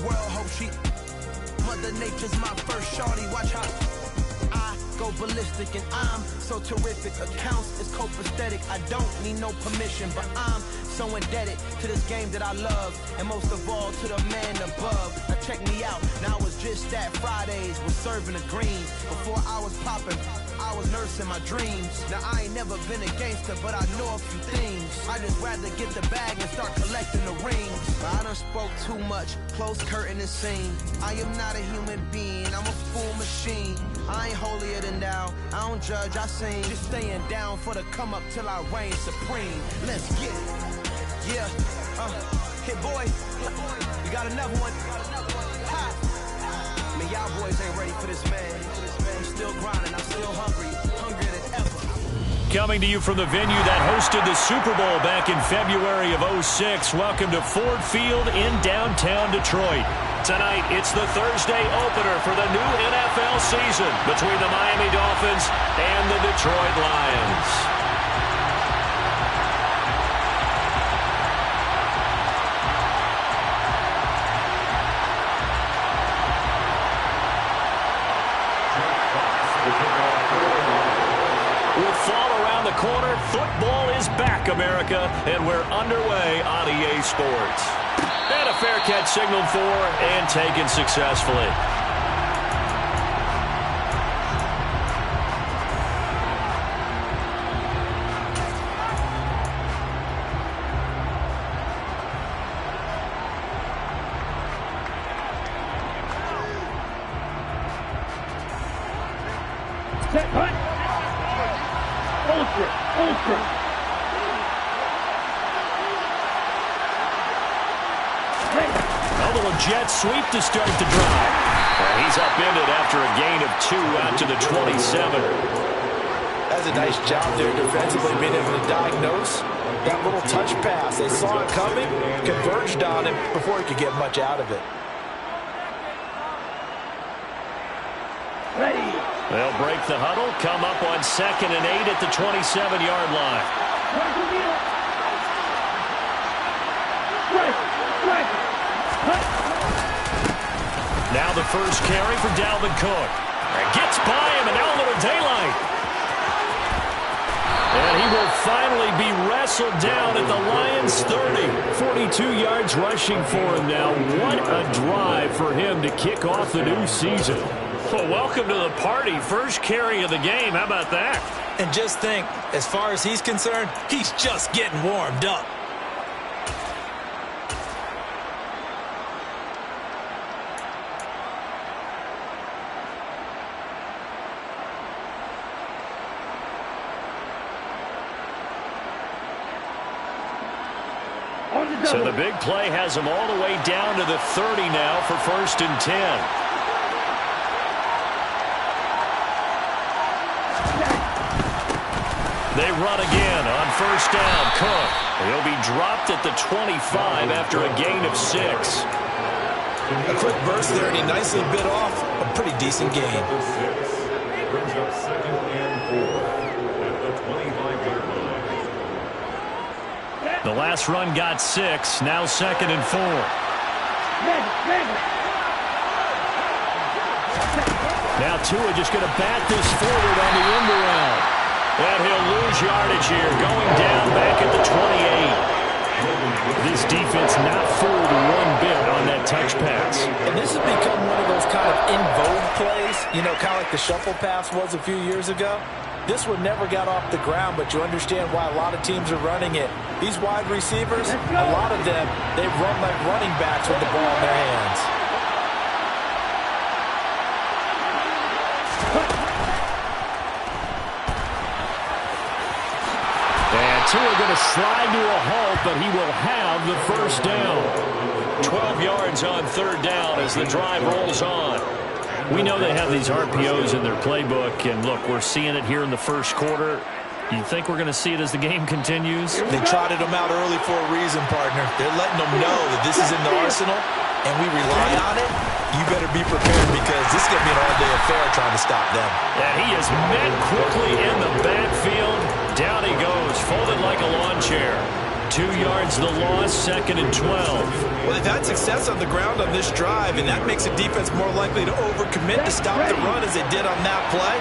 world, hope she. Mother Nature's my first shorty, watch how I go ballistic and I'm so terrific. Accounts is copacetic, I don't need no permission, but I'm so indebted to this game that I love, and most of all to the man above. Now check me out, now I was just at Fridays, was serving the green. Before I was popping, I was nursing my dreams. Now I ain't never been a gangster, but I know a few things. I just rather get the bag and start collecting the rings. But I done spoke too much, close curtain and scene. I am not a human being, I'm a full machine. I ain't holier than thou, I don't judge, I sing. Just staying down for the come up till I reign supreme. Let's get it. Yeah, hit boy, we got another one. Ha. Man, y'all boys ain't ready for this, man. I'm still grinding, I'm still hungry, hungrier than ever. Coming to you from the venue that hosted the Super Bowl back in February of '06. Welcome to Ford Field in downtown Detroit. Tonight, it's the Thursday opener for the new NFL season between the Miami Dolphins and the Detroit Lions. With fall around the corner, football is back, America, and we're underway on EA Sports. And a fair catch signaled for and taken successfully. Set, hunt. Ultra. A little jet sweep to start the drive. And he's upended after a gain of 2 out to the 27. That's a nice job there defensively, being able to diagnose that little touch pass. They saw it coming, converged on him before he could get much out of it. Ready. They'll break the huddle, come up on 2nd and 8 at the 27-yard line. Now the first carry for Dalvin Cook. Gets by him, and now a little daylight. And he will finally be wrestled down at the Lions' 30. 42 yards rushing for him now. What a drive for him to kick off the new season. Well, welcome to the party. First carry of the game. How about that? And just think, as far as he's concerned, he's just getting warmed up. So the big play has him all the way down to the 30 now for 1st and 10. They run again on 1st down. Cook. He'll be dropped at the 25 after a gain of 6. A quick burst there, and he nicely bit off a pretty decent gain. Brings up 2nd and 4 at the 25-yard line. The last run got 6. Now 2nd and 4. Now Tua just going to bat this forward on the end around. And he'll lose yardage here, going down back at the 28. This defense not fooled one bit on that touch pass. And this has become one of those kind of in vogue plays, you know, kind of like the shuffle pass was a few years ago. This one never got off the ground, but you understand why a lot of teams are running it. These wide receivers, a lot of them, they run like running backs with the ball in their hands. Tua going to slide to a halt, but he will have the 1st down. 12 yards on 3rd down as the drive rolls on. We know they have these RPOs in their playbook, and look, we're seeing it here in the 1st quarter. You think we're going to see it as the game continues? They trotted them out early for a reason, partner. They're letting them know that this is in the arsenal, and we rely on it. You better be prepared because this is going to be an all-day affair trying to stop them. And he is met quickly in the backfield. Down he goes, folded like a lawn chair. 2 yards the loss, 2nd and 12. Well, they've had success on the ground on this drive, and that makes the defense more likely to overcommit to stop the run as they did on that play.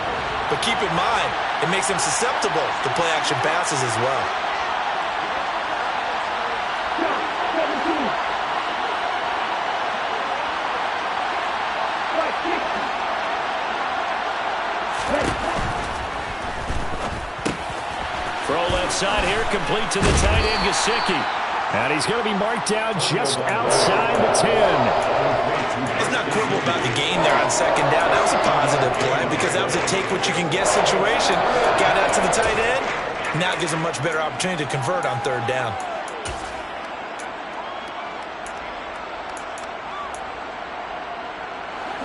But keep in mind, it makes them susceptible to play-action passes as well. Throw left side here, complete to the tight end, Gesicki. And he's going to be marked down just outside the 10. Let's not quibble about the gain there on 2nd down. That was a positive play because that was a take-what-you-can-get situation. Got out to the tight end. Now it gives them much better opportunity to convert on 3rd down.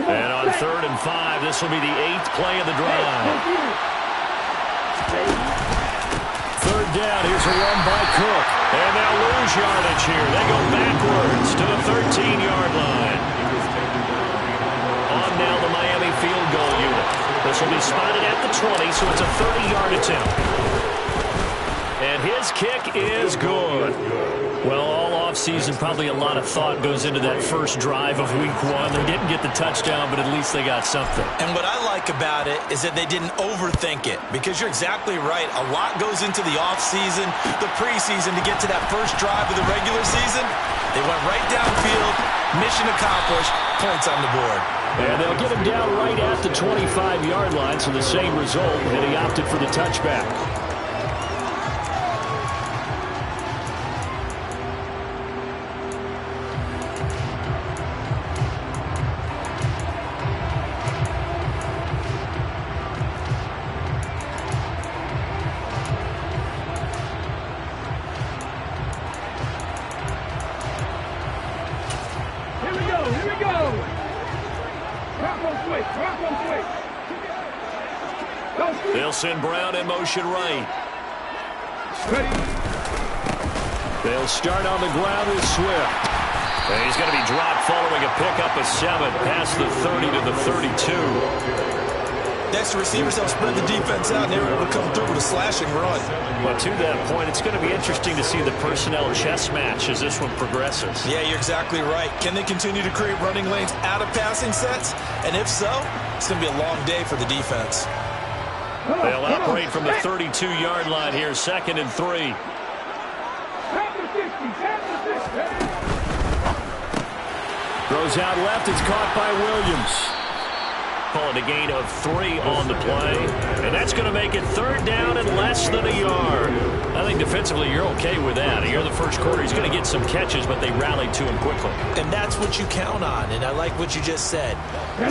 And on 3rd and 5, this will be the 8th play of the drive. 3rd down, here's a run by Cook. And they'll lose yardage here. They go backwards to the 13-yard line. On now the Miami field goal unit. This will be spotted at the 20, so it's a 30-yard attempt. And his kick is good. Well, all offseason, probably a lot of thought goes into that first drive of Week 1. They didn't get the touchdown, but at least they got something. And what I like about it is that they didn't overthink it, because you're exactly right. A lot goes into the offseason, the preseason, to get to that first drive of the regular season. They went right downfield, mission accomplished, points on the board. And they'll get him down right at the 25-yard line, so the same result, and he opted for the touchback. They'll send Brown in motion right. They'll start on the ground with Swift. And he's going to be dropped following a pickup of 7 past the 30 to the 32. Next, the receivers help spread the defense out, and they were able to come through with a slashing run. Well, to that point, it's going to be interesting to see the personnel chess match as this one progresses. Yeah, you're exactly right. Can they continue to create running lanes out of passing sets? And if so, it's going to be a long day for the defense. They'll operate from the 32-yard line here, 2nd and 3. Throws out left. It's caught by Williams. Call it a gain of 3 on the play. And that's going to make it 3rd down and less than a yard. I think defensively you're okay with that. Here in the first quarter, he's going to get some catches, but they rallied to him quickly. And that's what you count on, and I like what you just said.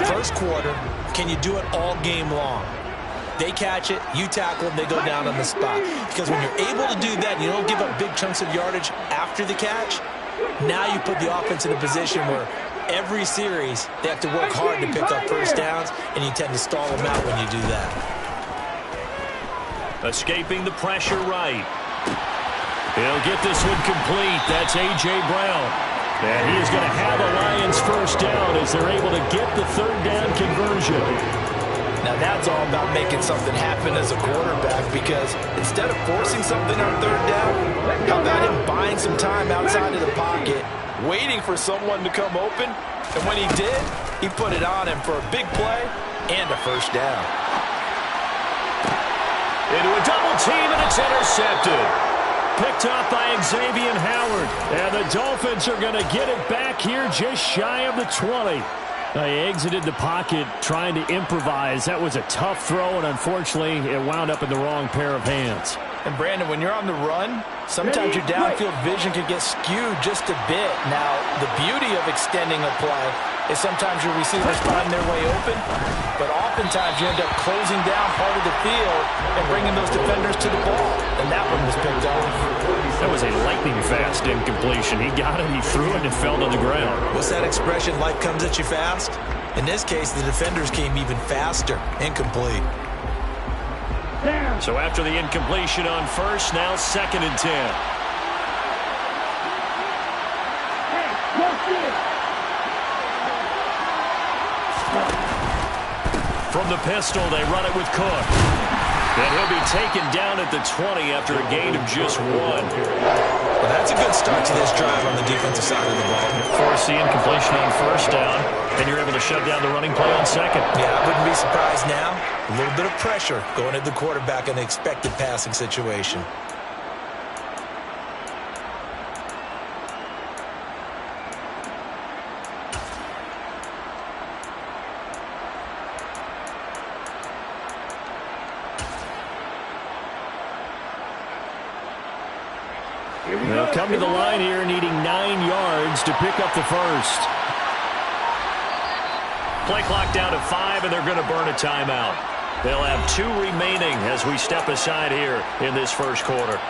First quarter, can you do it all game long? They catch it, you tackle them, they go down on the spot. Because when you're able to do that and you don't give up big chunks of yardage after the catch, now you put the offense in a position where every series they have to work hard to pick up first downs, and you tend to stall them out when you do that. Escaping the pressure right. He'll get this one complete. That's A.J. Brown. And he is going to have a Lions first down as they're able to get the 3rd down conversion. Now that's all about making something happen as a quarterback, because instead of forcing something on 3rd down, how about him buying some time outside of the pocket, waiting for someone to come open, and when he did, he put it on him for a big play and a first down. Into a double team, and it's intercepted. Picked off by Xavier Howard, and the Dolphins are going to get it back here just shy of the 20. He exited the pocket trying to improvise. That was a tough throw, and unfortunately, it wound up in the wrong pair of hands. And, Brandon, when you're on the run, sometimes your downfield vision can get skewed just a bit. Now, the beauty of extending a play is sometimes your receivers find their way open, but oftentimes you end up closing down part of the field and bringing those defenders to the ball, and that one was picked off. That was a lightning-fast incompletion. He got it, he threw it, and it fell to the ground. What's that expression, life comes at you fast? In this case, the defenders came even faster, incomplete. So after the incompletion on first, now 2nd and 10. From the pistol, they run it with Cook. And he'll be taken down at the 20 after a gain of just 1. Well, that's a good start to this drive on the defensive side of the ball. Force the incompletion on first down, and you're able to shut down the running play on second. Yeah, I wouldn't be surprised now. A little bit of pressure going at the quarterback in the expected passing situation. They'll come to the line here needing 9 yards to pick up the first. Play clock down to 5, and they're going to burn a timeout. They'll have 2 remaining as we step aside here in this first quarter.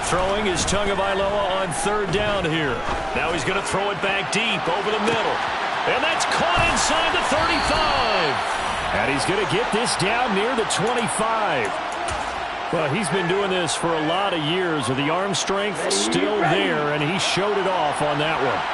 Throwing is Tagovailoa on third down here. Now he's going to throw it back deep over the middle. And that's caught inside the 35. And he's going to get this down near the 25. Well, he's been doing this for a lot of years with the arm strength still there, and he showed it off on that one.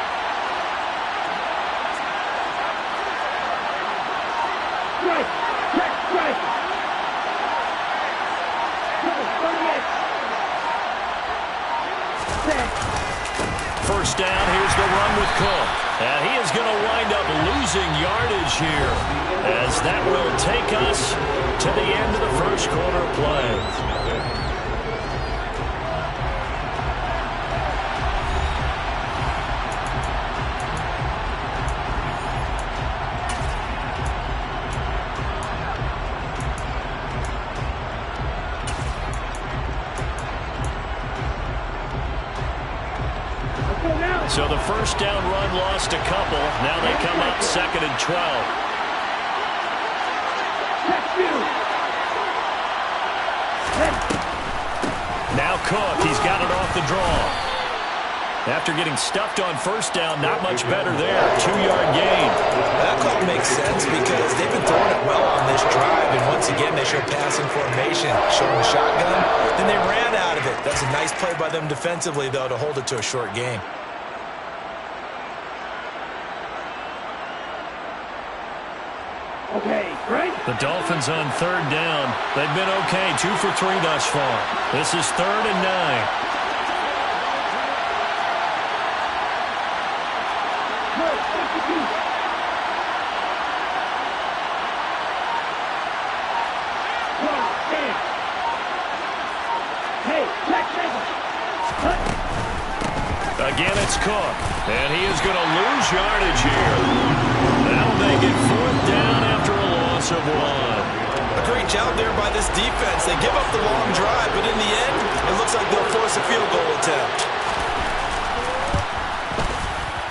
First down, here's the run with Cook. And he is going to wind up losing yardage here as that will take us to the end of the first quarter play. So the first down run lost a couple. Now they come up 2nd and 12. Now Cook, he's got it off the draw. After getting stuffed on first down, not much better there. 2-yard gain. That call makes sense because they've been throwing it well on this drive, and once again they show passing formation, showing the shotgun. Then they ran out of it. That's a nice play by them defensively, though, to hold it to a short gain. The Dolphins on third down. They've been okay, 2 for 3 thus far. This is 3rd and 9. Again, it's Cook, and he is going to lose yardage here. That'll make it 4th down after a loss of 1. A great job there by this defense. They give up the long drive, but in the end, it looks like they'll force a field goal attempt.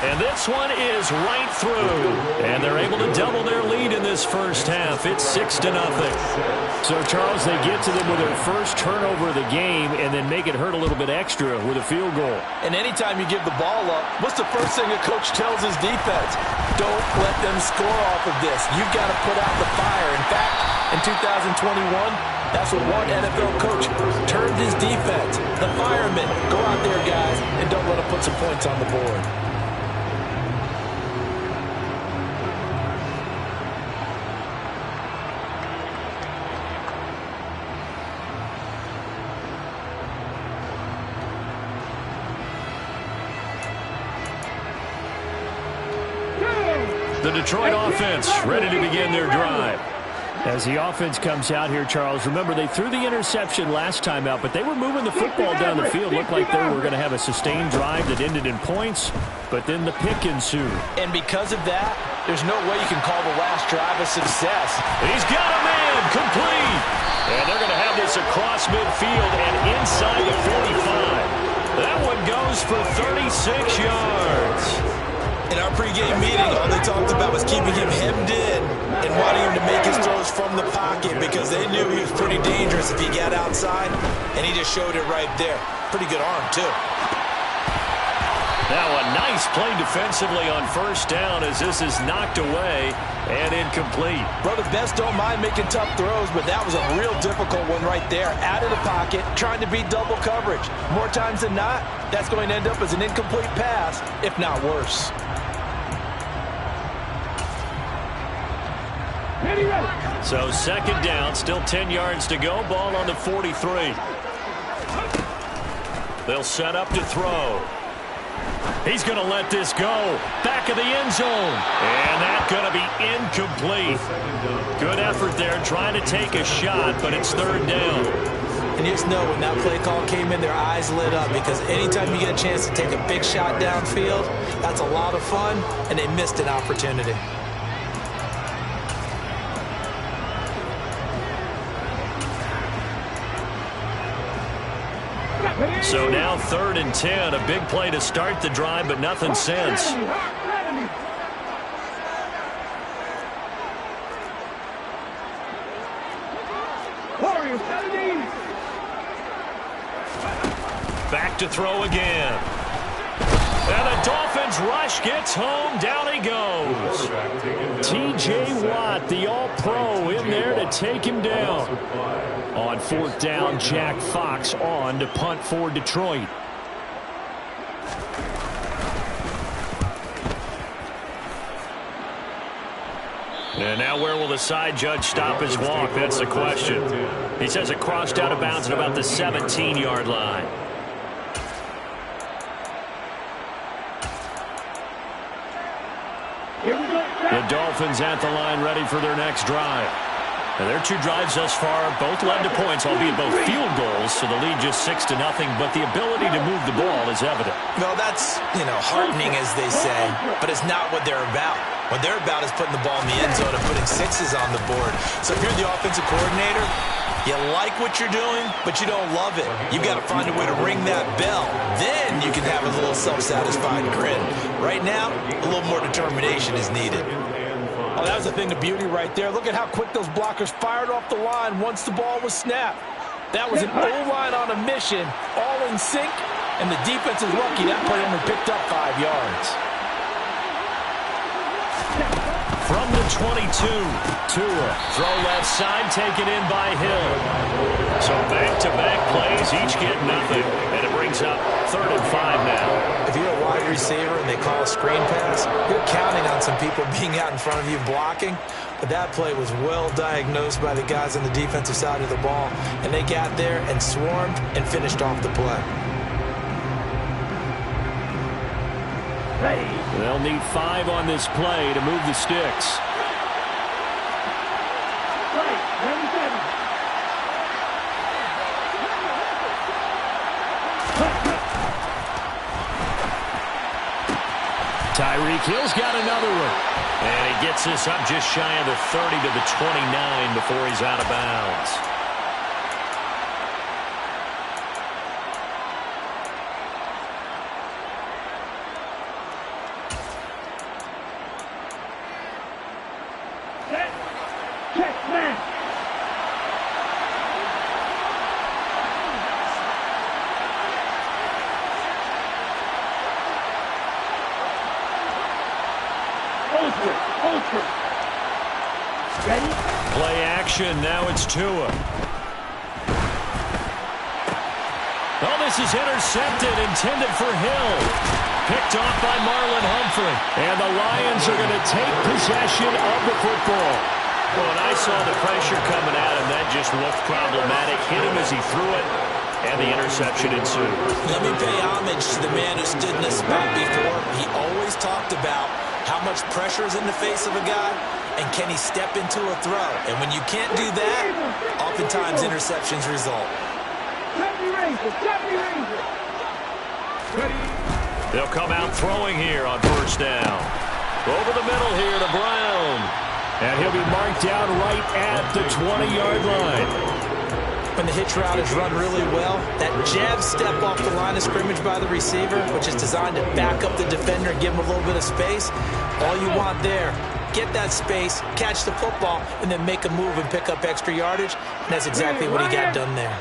And this one is right through. And they're able to double their lead in this first half. It's 6-0. So, Charles, they get to them with their first turnover of the game and then make it hurt a little bit extra with a field goal. And anytime you give the ball up, what's the first thing a coach tells his defense? Don't let them score off of this. You've got to put out the fire. In fact, in 2021, that's what one NFL coach termed his defense. The firemen. Go out there, guys, and don't let them put some points on the board. The Detroit offense ready to begin their drive. As the offense comes out here, Charles, remember they threw the interception last time out, but they were moving the football down the field. Looked like they were going to have a sustained drive that ended in points, but then the pick ensued. And because of that, there's no way you can call the last drive a success. He's got a man, complete. And they're going to have this across midfield and inside the 45. That one goes for 36 yards. In our pregame meeting, all they talked about was keeping him hemmed in and wanting him to make his throws from the pocket because they knew he was pretty dangerous if he got outside, and he just showed it right there. Pretty good arm, too. Now a nice play defensively on first down as this is knocked away and incomplete. Brother Best don't mind making tough throws, but that was a real difficult one right there. Out of the pocket, trying to beat double coverage. More times than not, that's going to end up as an incomplete pass, if not worse. So second down, still 10 yards to go. Ball on the 43. They'll set up to throw. He's going to let this go. Back of the end zone. And that's going to be incomplete. Good effort there trying to take a shot, but it's third down. And you just know when that play call came in, their eyes lit up because anytime you get a chance to take a big shot downfield, that's a lot of fun, and they missed an opportunity. So now 3rd and 10. A big play to start the drive, but nothing since. Back to throw again. And the Dolphins rush gets home. Down he goes. T.J. Watt, the all-pro, in there to take him down. On 4th down, Jack Fox on to punt for Detroit. And now where will the side judge stop his walk? That's the question. He says it crossed out of bounds at about the 17-yard line. The Dolphins at the line ready for their next drive. And their 2 drives thus far both led to points, albeit both field goals, so the lead just 6-0, but the ability to move the ball is evident. Well, that's, heartening, as they say, but it's not what they're about. What they're about is putting the ball in the end zone and putting 6s on the board. So if you're the offensive coordinator, you like what you're doing, but you don't love it. You've got to find a way to ring that bell. Then you can have a little self-satisfied grin. Right now, a little more determination is needed. Oh, that was a thing of beauty right there. Look at how quick those blockers fired off the line once the ball was snapped. That was an O-line on a mission, all in sync, and the defense is lucky that play only picked up 5 yards. From the 22, Tua, throw left side, taken in by Hill. So back-to-back plays, each get nothing, and it brings up 3rd and 5 now. If you're a wide receiver and they call a screen pass, you're counting on some people being out in front of you blocking, but that play was well diagnosed by the guys on the defensive side of the ball, and they got there and swarmed and finished off the play. They'll need 5 on this play to move the sticks. Tyreek Hill's got another one. And he gets this up just shy of the 30 to the 29 before he's out of bounds. Play action, now it's Tua. Oh, this is intercepted, intended for Hill. Picked off by Marlon Humphrey. And the Lions are going to take possession of the football. Well, and I saw the pressure coming at him. That just looked problematic. Hit him as he threw it, and the interception ensued. Let me pay homage to the man who stood in this spot before. He always talked about how much pressure is in the face of a guy, and can he step into a throw? And when you can't do that, oftentimes interceptions result. They'll come out throwing here on 1st down. Over the middle here to Brown. And he'll be marked down right at the 20-yard line. when the hitch route is run really well. That jab step off the line of scrimmage by the receiver, which is designed to back up the defender and give him a little bit of space. All you want there, get that space, catch the football, and then make a move and pick up extra yardage. And that's exactly what he got done there.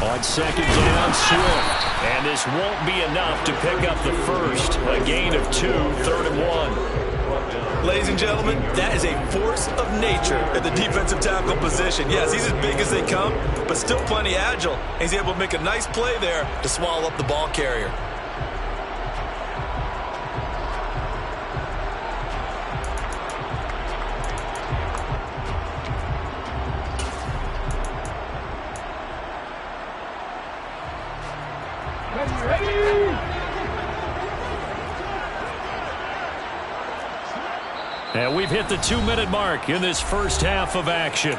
On second down, Swift. And this won't be enough to pick up the first. A gain of 2, 3rd and 1. Ladies and gentlemen, that is a force of nature at the defensive tackle position. Yes, he's as big as they come, but still plenty agile. He's able to make a nice play there to swallow up the ball carrier. And we've hit the 2-minute mark in this first half of action.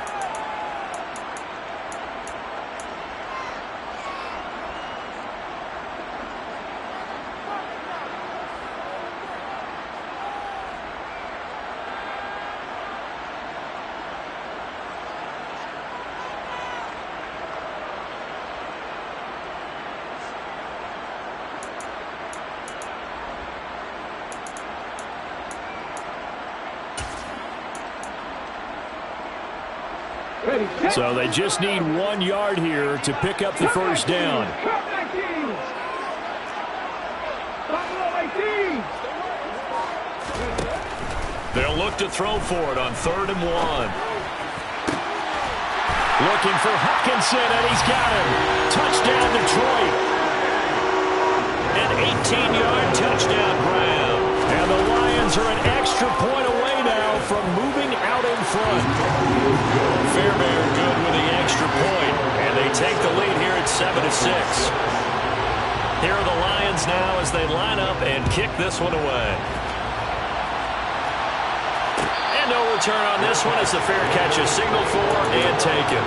So they just need 1 yard here to pick up the first down. They'll look to throw for it on 3rd and 1. Looking for Hutchinson, and he's got him. Touchdown, Detroit. An 18-yard touchdown grab. And the Lions are an extra point away now from moving out in front. Fairbairn good with the extra point, and they take the lead here at 7-6. Here are the Lions now as they line up and kick this one away. And no return on this one as the fair catch is signaled for and taken.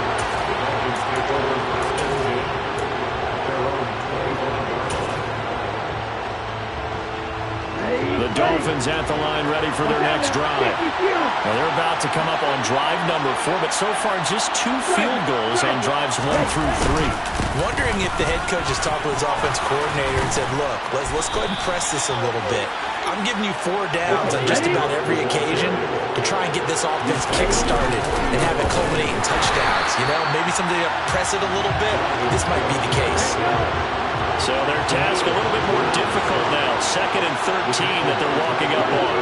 The Dolphins at the line ready for their next drive. Now they're about to come up on drive number 4, but so far just 2 field goals on drives 1 through 3. Wondering if the head coach has talked with his offense coordinator and said, look, let's go ahead and press this a little bit. I'm giving you 4 downs on just about every occasion to try and get this offense kick-started and have it culminate in touchdowns. You know, maybe somebody to press it a little bit. This might be the case. So their task a little bit more difficult now. 2nd and 13 that they're walking up on.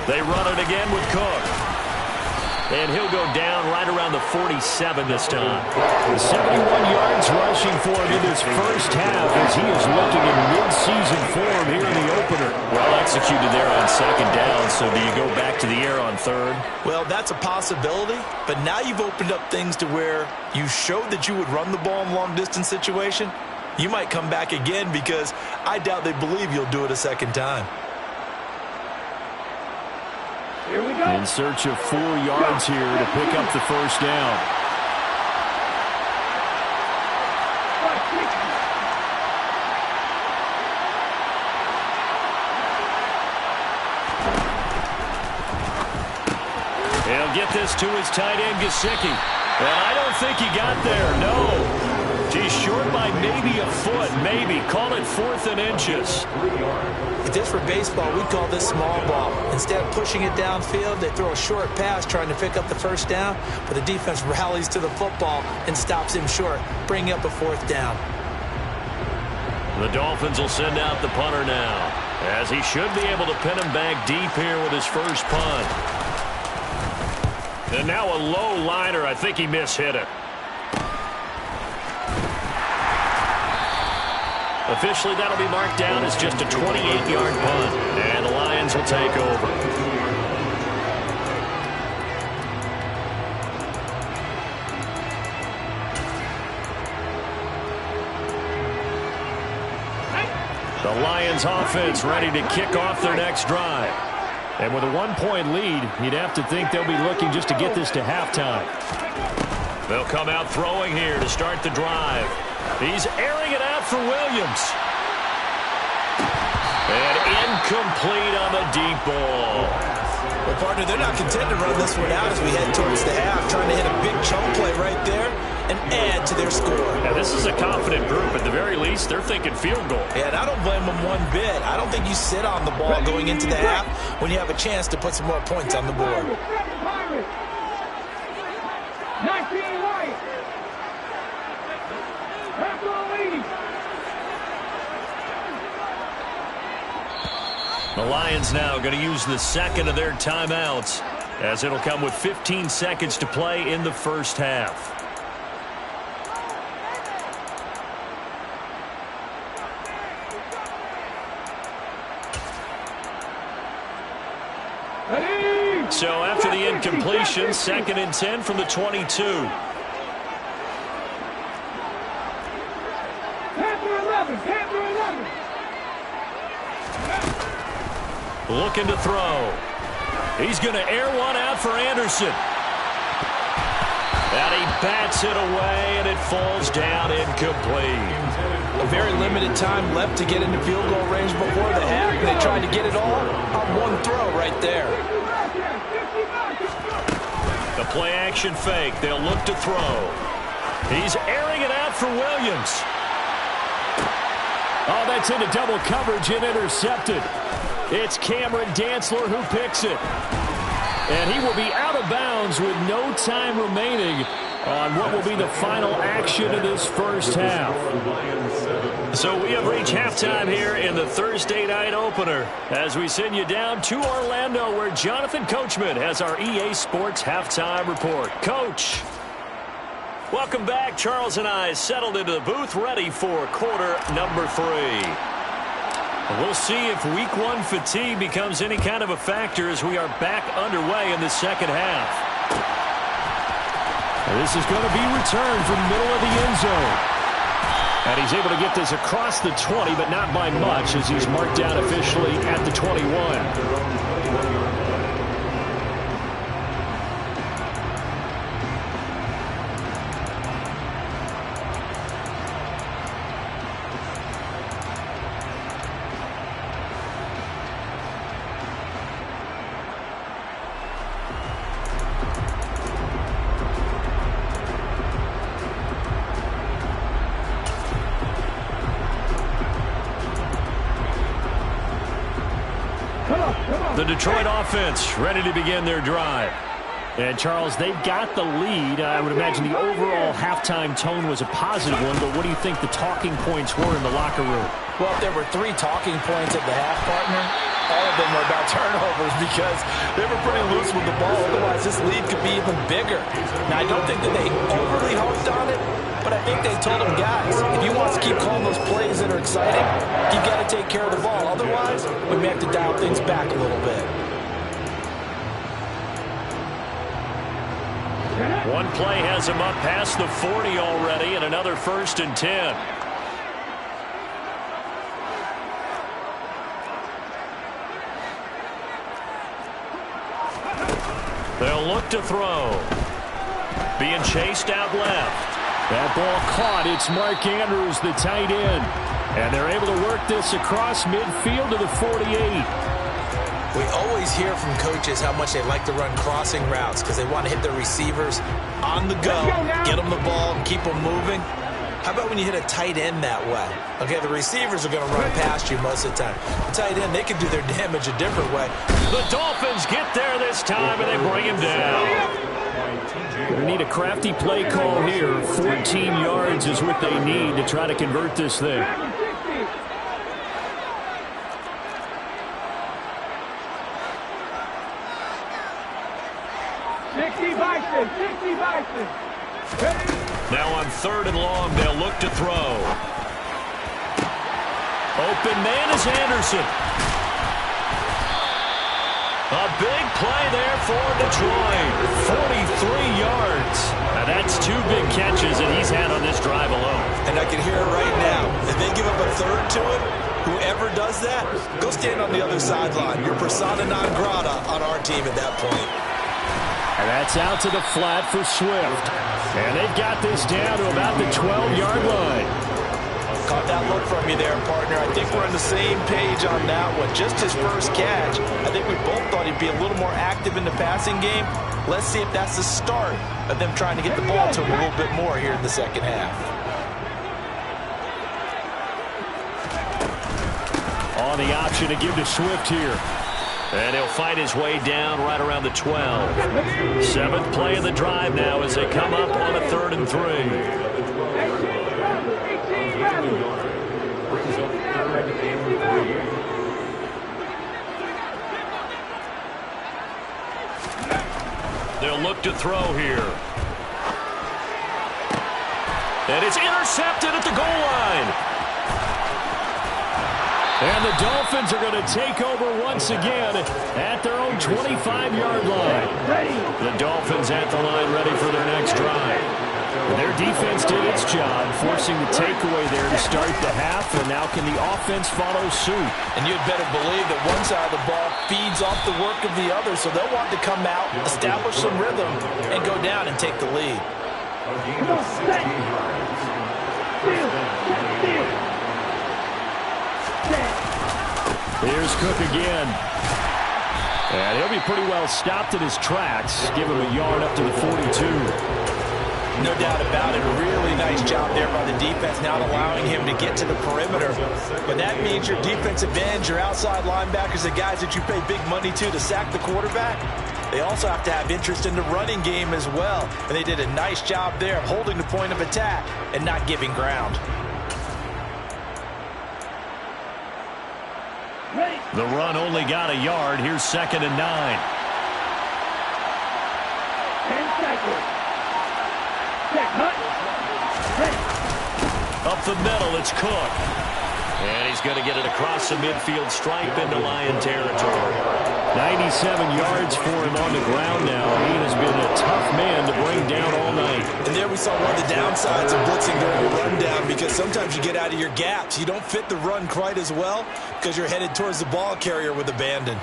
They run it again with Cook. And he'll go down right around the 47 this time. 71 yards rushing for him in this first half as he is looking in mid-season form here in the opener. Well executed there on 2nd down, so do you go back to the air on 3rd? Well, that's a possibility, but now you've opened up things to where you showed that you would run the ball in long-distance situation. You might come back again because I doubt they believe you'll do it a 2nd time. Here we go. In search of 4 yards here to pick up the first down. He'll get this to his tight end, Gesicki. And I don't think he got there, no. He's short by maybe a foot, maybe. Call it 4th and inches. If this were baseball, we'd call this small ball. Instead of pushing it downfield, they throw a short pass trying to pick up the first down, but the defense rallies to the football and stops him short, bringing up a 4th down. The Dolphins will send out the punter now, as he should be able to pin him back deep here with his first punt. And now a low liner. I think he mishit it. Officially, that'll be marked down as just a 28-yard punt, and the Lions will take over. The Lions offense ready to kick off their next drive. And with a 1-point lead, you'd have to think they'll be looking just to get this to halftime. They'll come out throwing here to start the drive. He's airing it out for Williams. And incomplete on the deep ball. Well, partner, they're not content to run this one out as we head towards the half, trying to hit a big chunk play right there and add to their score. Yeah, this is a confident group. At the very least, they're thinking field goal. Yeah, and I don't blame them one bit. I don't think you sit on the ball going into the half when you have a chance to put some more points on the board. 19 right. Half the lead. The Lions now going to use the second of their timeouts, as it'll come with 15 seconds to play in the first half. So after the incompletion, 2nd and 10 from the 22. Looking to throw. He's going to air one out for Anderson. And he bats it away, and it falls down incomplete. A very limited time left to get into field goal range before the half, and they tried to get it all on one throw right there. The play-action fake. They'll look to throw. He's airing it out for Williams. Oh, that's into double coverage and intercepted. It's Cameron Dantzler who picks it. And he will be out of bounds with no time remaining on what will be the final action of this first half. So we have reached halftime here in the Thursday night opener as we send you down to Orlando, where Jonathan Coachman has our EA Sports halftime report. Coach. Welcome back. Charles and I settled into the booth ready for quarter number 3. We'll see if week 1 fatigue becomes any kind of a factor as we are back underway in the second half. This is going to be returned from the middle of the end zone. And he's able to get this across the 20, but not by much, as he's marked down officially at the 21. The Detroit offense ready to begin their drive. And, Charles, they've got the lead. I would imagine the overall halftime tone was a positive one, but what do you think the talking points were in the locker room? Well, if there were 3 talking points at the half, partner, all of them were about turnovers because they were pretty loose with the ball. Otherwise, this lead could be even bigger. Now, I don't think that they overly harped on it, but I think they told them, guys, if you want to keep calling those plays that are exciting, you've got to take care of the ball. Otherwise, we may have to dial things back a little bit. One play has him up past the 40 already, and another 1st and 10. They'll look to throw. Being chased out left. That ball caught. It's Mark Andrews, the tight end. And they're able to work this across midfield to the 48. We always hear from coaches how much they like to run crossing routes because they want to hit their receivers on the go, get them the ball, and keep them moving. How about when you hit a tight end that way? Okay, the receivers are going to run past you most of the time. The tight end, they can do their damage a different way. The Dolphins get there this time, and they bring him down. Going to need a crafty play call here. 14 yards is what they need to try to convert this thing. 60 Bison, 60 Bison. Now on 3rd and long, they'll look to throw. Open man is Anderson. A big play there for Detroit. 43 yards. Now that's 2 big catches that he's had on this drive alone. And I can hear it right now. If they give up a 3rd to it, Whoever does that, go stand on the other sideline. You're persona non grata on our team at that point. And that's out to the flat for Swift. And they've got this down to about the 12-yard line. Caught that look from you there, partner. I think we're on the same page on that one. Just his first catch. I think we both thought he'd be a little more active in the passing game. Let's see if that's the start of them trying to get the ball to him a little bit more here in the second half. On the option to give to Swift here. And he'll fight his way down right around the 12. Seventh play of the drive now as they come up on a 3rd and 3. They'll look to throw here. And it's intercepted at the goal line. And the Dolphins are going to take over once again at their own 25-yard line. The Dolphins at the line ready for their next drive. Their defense did its job, forcing the takeaway there to start the half, and now can the offense follow suit? And you'd better believe that one side of the ball feeds off the work of the other, so they'll want to come out, establish some rhythm, and go down and take the lead. Here's Cook again. And he'll be pretty well stopped in his tracks. Give him a yard up to the 42. No doubt about it. A really nice job there by the defense, not allowing him to get to the perimeter. But that means your defensive ends, your outside linebackers, the guys that you pay big money to sack the quarterback, they also have to have interest in the running game as well. And they did a nice job there of holding the point of attack and not giving ground. The run only got a yard. Here's 2nd and 9. 10 seconds. Up the middle, it's Cook. And he's going to get it across the midfield stripe into Lion territory. 97 yards for him on the ground now. He has been a tough man to bring down all night. And there we saw one of the downsides of blitzing during a rundown, because sometimes you get out of your gaps. You don't fit the run quite as well because you're headed towards the ball carrier with abandon.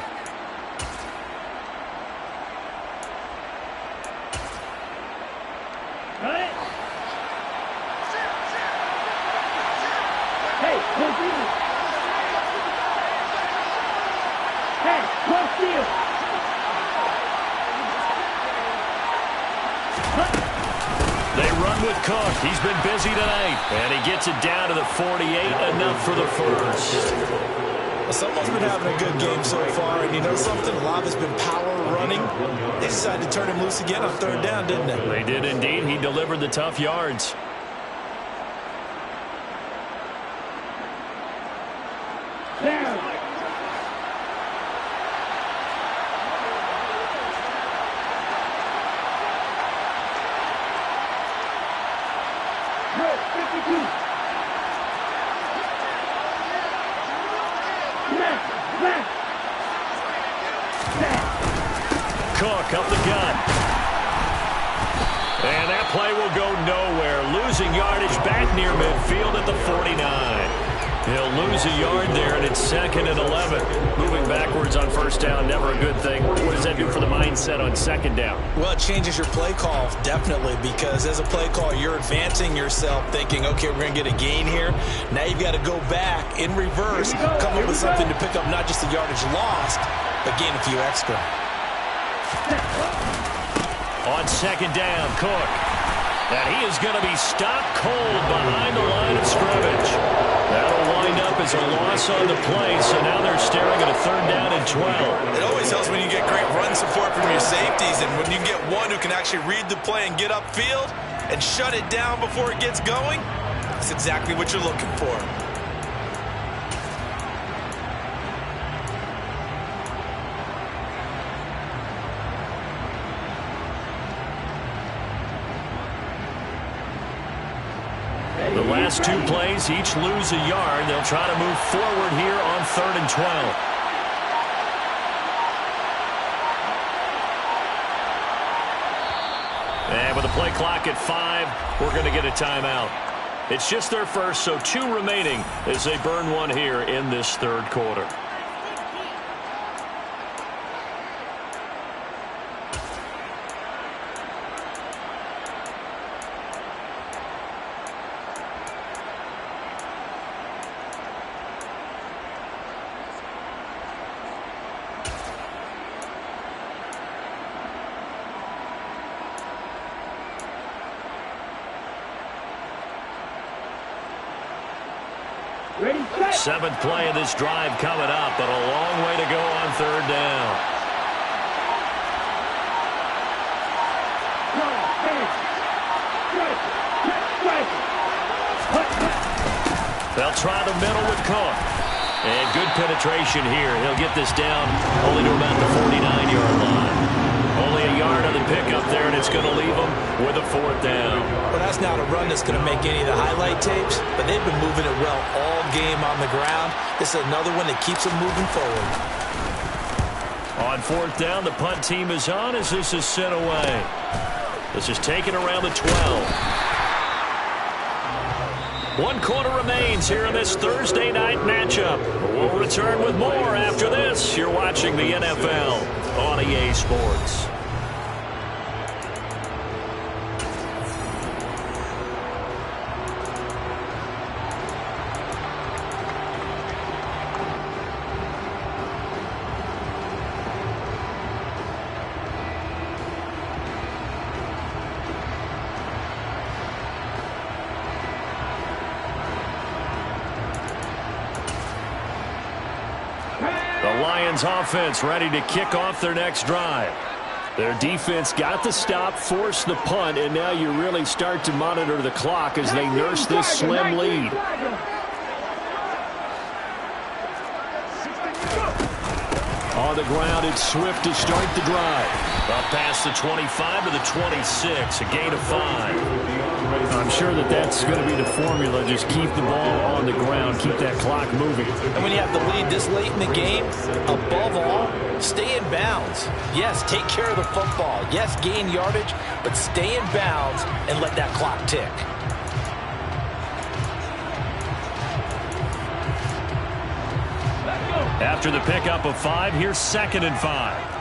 They run with Cook. He's been busy tonight. And he gets it down to the 48, enough for the first. Well, someone's been having a good game so far, and you know something? A lot has been power running. They decided to turn him loose again on 3rd down, didn't they? They did indeed. He delivered the tough yards. Down. Cook up the gut. And that play will go nowhere. Losing yardage back near midfield at the 49. He'll lose a yard there, and it's 2nd and 11. Moving backwards on 1st down, never a good thing. What does that do for the mindset on 2nd down? Well, it changes your play call, definitely, because as a play call, you're advancing yourself, thinking, okay, we're going to get a gain here. Now you've got to go back in reverse, come up with something to pick up not just the yardage lost, but gain a few extra. On 2nd down, Cook. And he is going to be stopped cold behind the line of scrimmage. That'll wind up as a loss on the play, so now they're staring at a 3rd down and 12. It always helps when you get great run support from your safeties, and when you get one who can actually read the play and get upfield and shut it down before it gets going, that's exactly what you're looking for. The last 2 plays, each lose a yard. They'll try to move forward here on 3rd and 12. And with the play clock at 5, we're going to get a timeout. It's just their first, so 2 remaining as they burn one here in this third quarter. Ready, set. 7th play of this drive coming up, but a long way to go on third down. They'll try the middle with Cook. And good penetration here. He'll get this down only to about the 49-yard line. Only a yard on the pickup there, and it's going to leave them with a 4th down. Well, that's not a run that's going to make any of the highlight tapes, but they've been moving it well all game on the ground. This is another one that keeps them moving forward. On 4th down, the punt team is on as this is sent away. This is taken around the 12. 1 quarter remains here in this Thursday night matchup. We'll return with more after this. You're watching the NFL on EA Sports. Offense ready to kick off their next drive. Their defense got the stop, forced the punt, and now you really start to monitor the clock as they nurse this slim lead. On the ground, it's Swift to start the drive. Up past the 25 to the 26, a gain of 5. I'm sure that's going to be the formula. Just keep the ball on the ground, keep that clock moving. And when you have the lead this late in the game, above all, stay in bounds. Yes, take care of the football. Yes, gain yardage, but stay in bounds and let that clock tick. After the pickup of 5, here's 2nd and 5.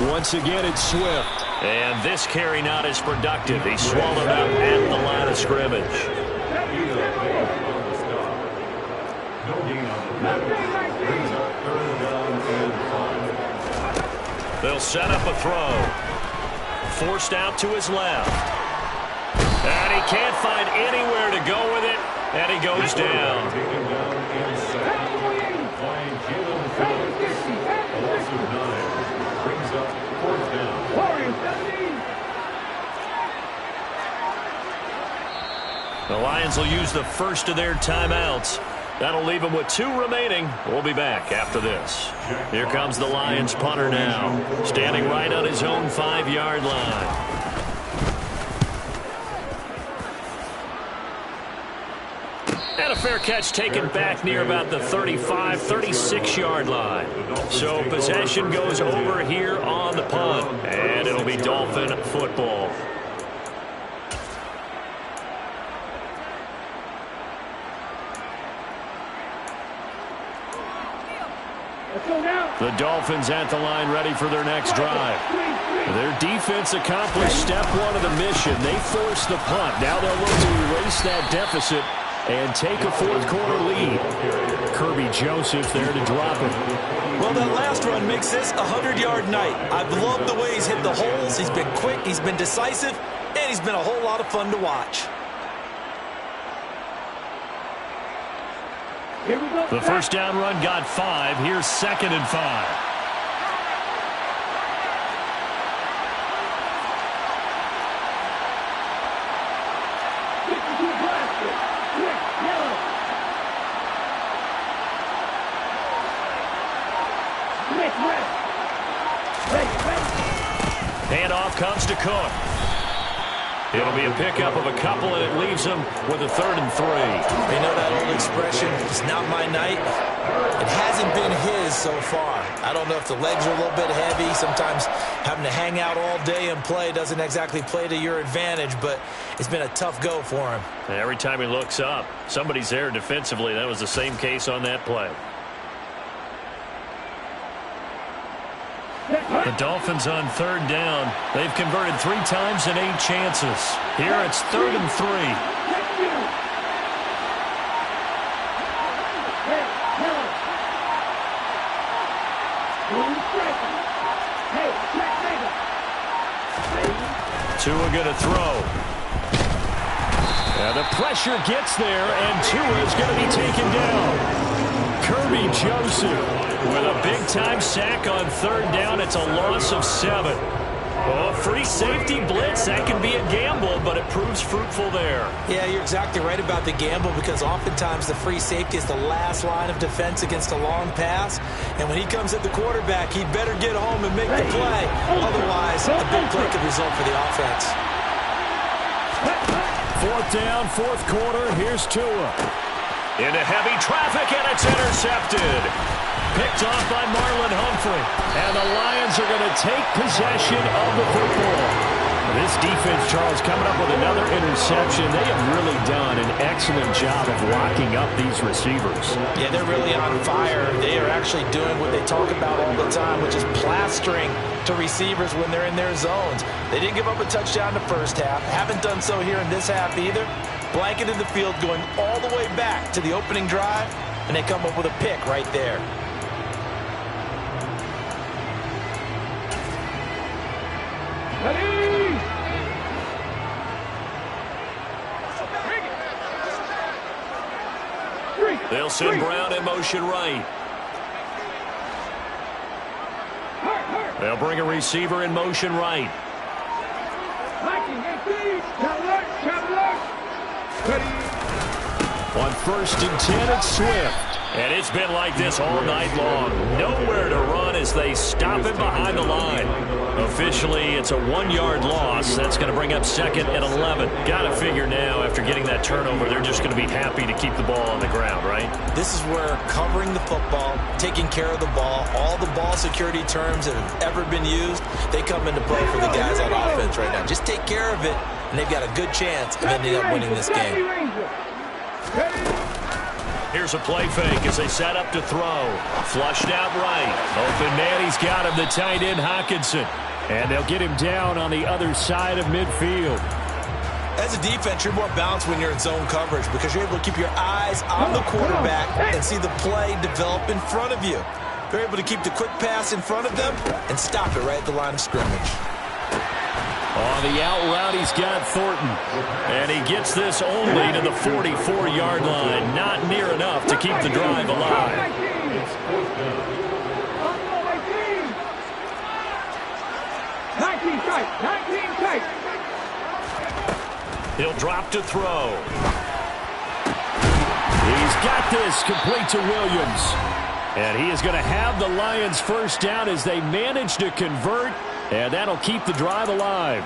Once again, it's Swift. And this carry not as productive. He swallowed up at the line of scrimmage. They'll set up a throw. Forced out to his left. And he can't find anywhere to go with it. And he goes down. The Lions will use the first of their timeouts. That'll leave them with 2 remaining. We'll be back after this. Here comes the Lions punter now, standing right on his own 5-yard line. And a fair catch taken back near about the 35, 36-yard line. So possession goes over here on the punt, and it'll be Dolphin football. The Dolphins at the line ready for their next drive. Their defense accomplished step 1 of the mission. They forced the punt. Now they'll look to erase that deficit and take a 4th quarter lead. Kirby Joseph there to drop it. Well, that last run makes this a 100-yard night. I've loved the way he's hit the holes. He's been quick, he's been decisive, and he's been a whole lot of fun to watch. The first down run got 5. Here's 2nd and 5. Handoff comes to Cook. It'll be a pickup of a couple, and it leaves them with a 3rd and 3. You know that old expression, it's not my night? It hasn't been his so far. I don't know if the legs are a little bit heavy. Sometimes having to hang out all day and play doesn't exactly play to your advantage, but it's been a tough go for him. And every time he looks up, somebody's there defensively. That was the same case on that play. The Dolphins on 3rd down. They've converted 3 times in 8 chances. Here it's 3rd and 3. Tua going to throw. And the pressure gets there, and Tua is going to be taken down. Kirby Joseph with a big-time sack on 3rd down. It's a loss of 7. Oh, free safety blitz. That can be a gamble, but it proves fruitful there. Yeah, you're exactly right about the gamble, because oftentimes the free safety is the last line of defense against a long pass. And when he comes at the quarterback, he'd better get home and make the play. Otherwise, a big play could result for the offense. 4th down, 4th quarter. Here's Tua. Into heavy traffic, and it's intercepted. Picked off by Marlon Humphrey. And the Lions are going to take possession of the football. This defense, Charles, coming up with another interception. They have really done an excellent job of locking up these receivers. Yeah, they're really on fire. They are actually doing what they talk about all the time, which is plastering to receivers when they're in their zones. They didn't give up a touchdown in the first half. Haven't done so here in this half either. Blanketed the field, going all the way back to the opening drive, and they come up with a pick right there. They'll send Brown in motion right. They'll bring a receiver in motion right. On 1st and 10, it's Swift. And it's been like this all night long. Nowhere to run as they stop him behind the line. Officially, it's a 1-yard loss. That's going to bring up 2nd and 11. Got to figure now, after getting that turnover, they're just going to be happy to keep the ball on the ground, right? This is where covering the football, taking care of the ball, all the ball security terms that have ever been used, they come into play for the guys on offense right now. Just take care of it, and they've got a good chance of ending up winning this game. Here's a play fake as they set up to throw. Flushed out right. Open man, he's got him, the tight end Hockenson. And they'll get him down on the other side of midfield. As a defense, you're more balanced when you're in zone coverage, because you're able to keep your eyes on the quarterback and see the play develop in front of you. They're able to keep the quick pass in front of them and stop it right at the line of scrimmage. On the out route, he's got Thornton. And he gets this only to the 44-yard line. Not near enough to keep the drive alive. He'll drop to throw. He's got this complete to Williams. And he is going to have the Lions 1st down as they manage to convert. And that'll keep the drive alive.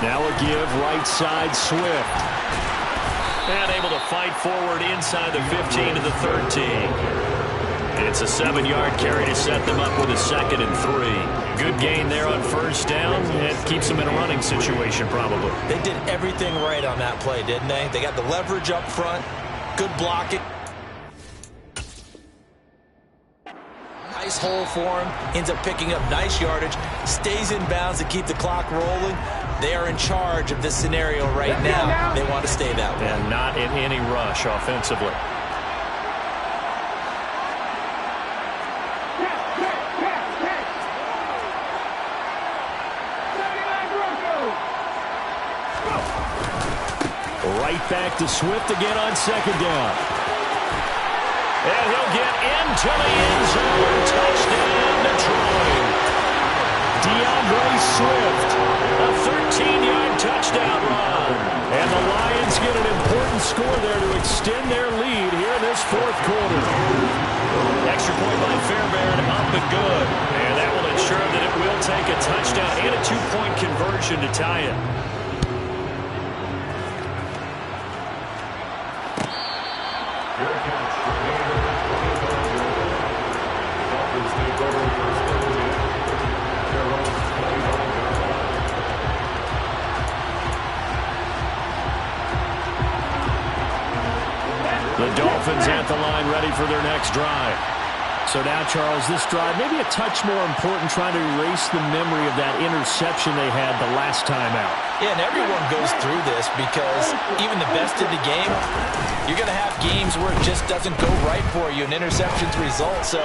Now a give right side Swift. And able to fight forward inside the 15 to the 13. It's a 7-yard carry to set them up with a 2nd and 3. Good gain there on 1st down. It keeps them in a running situation probably. They did everything right on that play, didn't they? They got the leverage up front. Good blocking. Nice hole for him. Ends up picking up nice yardage. Stays in bounds to keep the clock rolling. They are in charge of this scenario right now. They want to stay that way. And not in any rush offensively. Right back to Swift again on second down. And he'll get into the end zone. Touchdown, Detroit. DeAndre Swift, a 13-yard touchdown run. And the Lions get an important score there to extend their lead here in this fourth quarter. Extra point by Fairbairn, up and good. And that will ensure that it will take a touchdown and a two-point conversion to tie it. The Dolphins at the line ready for their next drive. So now, Charles, this drive maybe a touch more important, trying to erase the memory of that interception they had the last time out. Yeah, and everyone goes through this because even the best in the game, you're going to have games where it just doesn't go right for you, and interceptions result. So,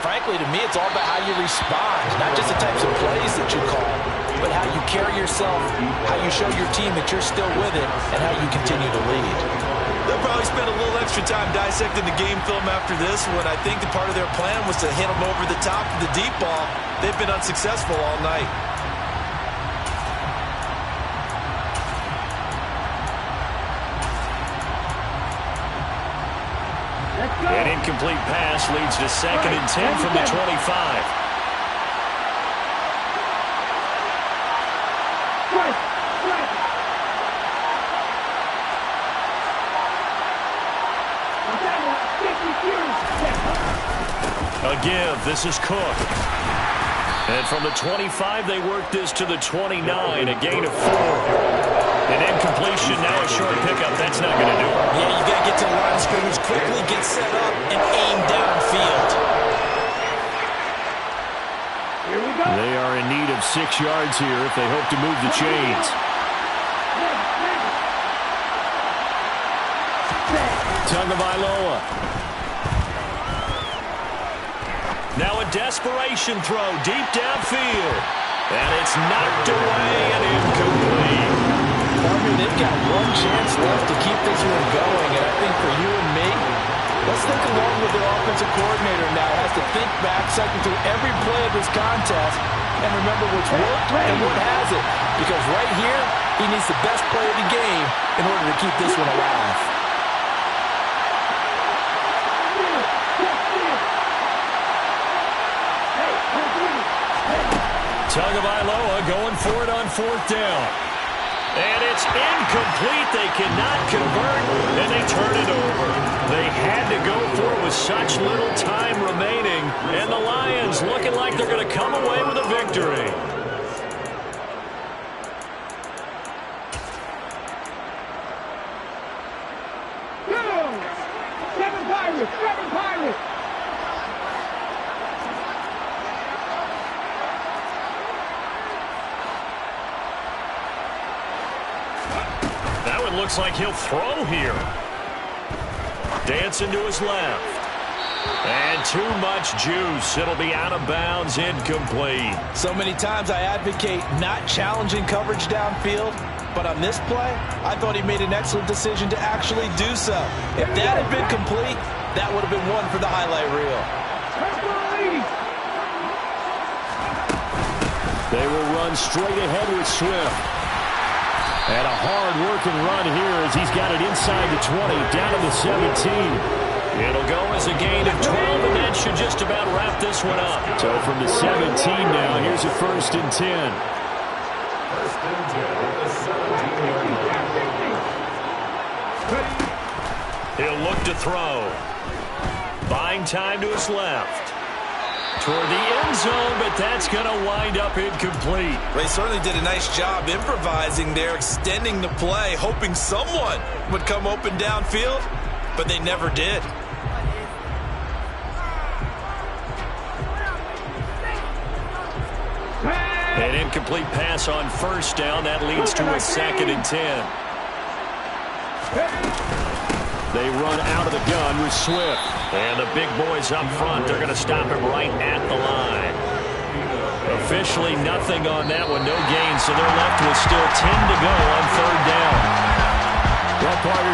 frankly, to me, it's all about how you respond, not just the types of plays that you call, but how you carry yourself, how you show your team that you're still with it, and how you continue to lead. They'll probably spend a little extra time dissecting the game film after this when I think the part of their plan was to hit them over the top of the deep ball. They've been unsuccessful all night. An incomplete pass leads to 2nd and 10 from the 25. A give. This is Cook. And from the 25, they work this to the 29, a gain of 4. An incompletion, now a short pickup. That's not going to do it. Yeah, you got to get to the line of scrimmage quickly, get set up, and aim downfield. Here we go. They are in need of 6 yards here if they hope to move the chains. Tagovailoa. Now a desperation throw deep downfield. And it's knocked away and incomplete. Harvey, they've got one chance left to keep this one going. And I think for you and me, let's think along with their offensive coordinator now. Has to think back, cycle through every play of this contest, and remember what's worked and what hasn't. Because right here, he needs the best play of the game in order to keep this one alive. Tagovailoa going for it on 4th down. And it's incomplete. They cannot convert, and they turn it over. They had to go for it with such little time remaining, and the Lions looking like they're going to come away with a victory. Seven Pirates! That one looks like he'll throw here. Dancing to his left. And too much juice. It'll be out of bounds, incomplete. So many times I advocate not challenging coverage downfield, but on this play, I thought he made an excellent decision to actually do so. If that had been complete, that would have been one for the highlight reel. They will run straight ahead with Swift. And a hard-working run here as he's got it inside the 20, down to the 17. It'll go as a gain of 12, and that should just about wrap this one up. So from the 17 now, here's a 1st and 10. 1st and 10 at the 17-yard line. He'll look to throw. Buying time to his left. Toward the end zone, but that's going to wind up incomplete. They certainly did a nice job improvising there, extending the play, hoping someone would come open downfield, but they never did. An incomplete pass on 1st down. That leads to a 2nd and 10. They run out of the gun with Swift. And the big boys up front, they're going to stop him right at the line. Officially nothing on that one, no gain, so they're left with still 10 to go on 3rd down. Well,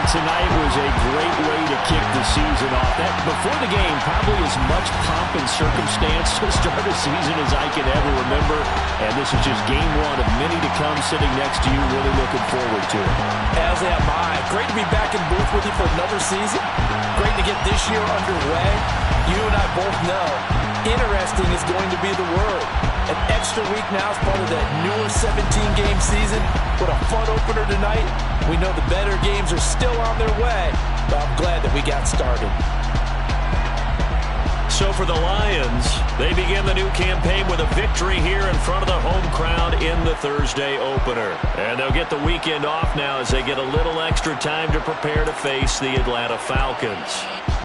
tonight was a great way to kick the season off. That before the game, probably as much pomp and circumstance to start a season as I can ever remember. And this is just game one of many to come sitting next to you. Really looking forward to it. As am I. Great to be back in booth with you for another season. Great to get this year underway. You and I both know interesting is going to be the word. An extra week now as part of that newer 17-game season. What a fun opener tonight. We know the better games are still on their way, but I'm glad that we got started. So for the Lions, they begin the new campaign with a victory here in front of the home crowd in the Thursday opener. And they'll get the weekend off now as they get a little extra time to prepare to face the Atlanta Falcons.